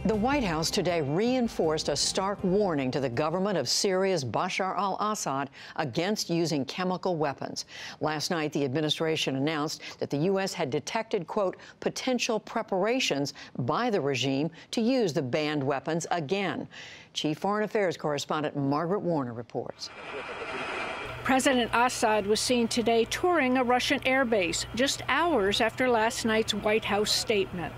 The White House today reinforced a stark warning to the government of Syria's Bashar al-Assad against using chemical weapons. Last night, the administration announced that the U.S. had detected, quote, potential preparations by the regime to use the banned weapons again. Chief Foreign Affairs correspondent Margaret Warner reports. President Assad was seen today touring a Russian airbase just hours after last night's White House statement.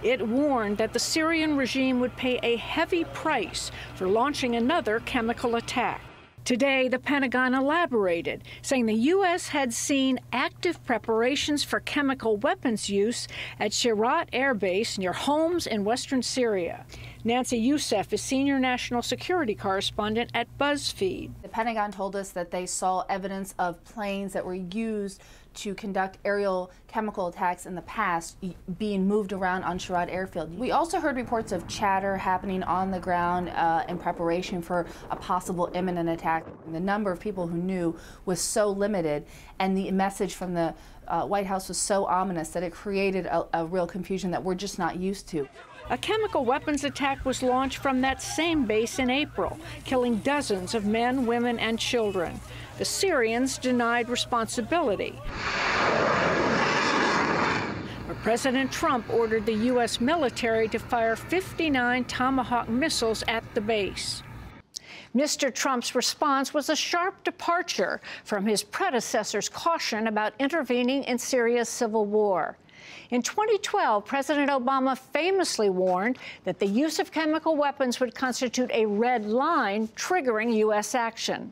It warned that the Syrian regime would pay a heavy price for launching another chemical attack. Today, the Pentagon elaborated, saying the U.S. had seen active preparations for chemical weapons use at Shirat Air Base near Homs in western Syria. Nancy Youssef is senior national security correspondent at BuzzFeed. The Pentagon told us that they saw evidence of planes that were used to conduct aerial chemical attacks in the past being moved around on Shirat Airfield. We also heard reports of chatter happening on the ground in preparation for a possible imminent attack. The number of people who knew was so limited, and the message from the White House was so ominous that it created a real confusion that we're just not used to. A chemical weapons attack was launched from that same base in April, killing dozens of men, women, and children. The Syrians denied responsibility. But President Trump ordered the U.S. military to fire 59 Tomahawk missiles at the base. Mr. Trump's response was a sharp departure from his predecessor's caution about intervening in Syria's civil war. In 2012, President Obama famously warned that the use of chemical weapons would constitute a red line triggering U.S. action.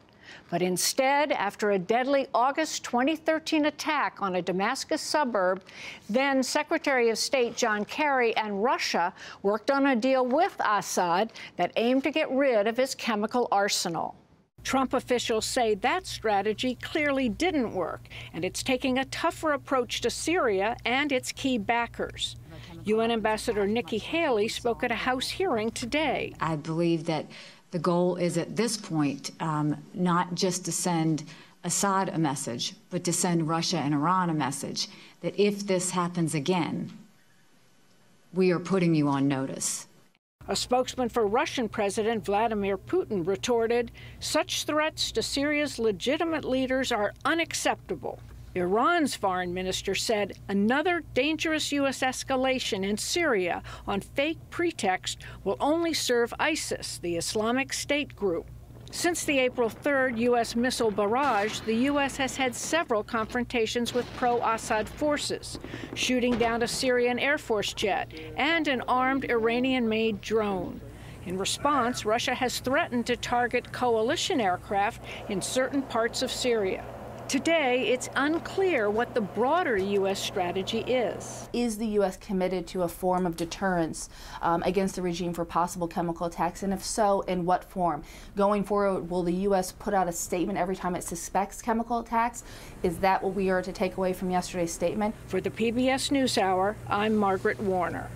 But instead, after a deadly August 2013 attack on a Damascus suburb, then Secretary of State John Kerry and Russia worked on a deal with Assad that aimed to get rid of his chemical arsenal. Trump officials say that strategy clearly didn't work, and it's taking a tougher approach to Syria and its key backers. UN Ambassador Nikki Haley spoke at a House hearing today. I believe that the goal is at this point not just to send Assad a message, but to send Russia and Iran a message that if this happens again, we are putting you on notice. A spokesman for Russian President Vladimir Putin retorted, such threats to Syria's legitimate leaders are unacceptable. Iran's foreign minister said another dangerous U.S. escalation in Syria on fake pretext will only serve ISIS, the Islamic State group. Since the April 3rd U.S. missile barrage, the U.S. has had several confrontations with pro-Assad forces, shooting down a Syrian Air Force jet and an armed Iranian-made drone. In response, Russia has threatened to target coalition aircraft in certain parts of Syria. Today, it's unclear what the broader U.S. strategy is. Is the U.S. committed to a form of deterrence against the regime for possible chemical attacks? And if so, in what form? Going forward, will the U.S. put out a statement every time it suspects chemical attacks? Is that what we are to take away from yesterday's statement? For the PBS NewsHour, I'm Margaret Warner.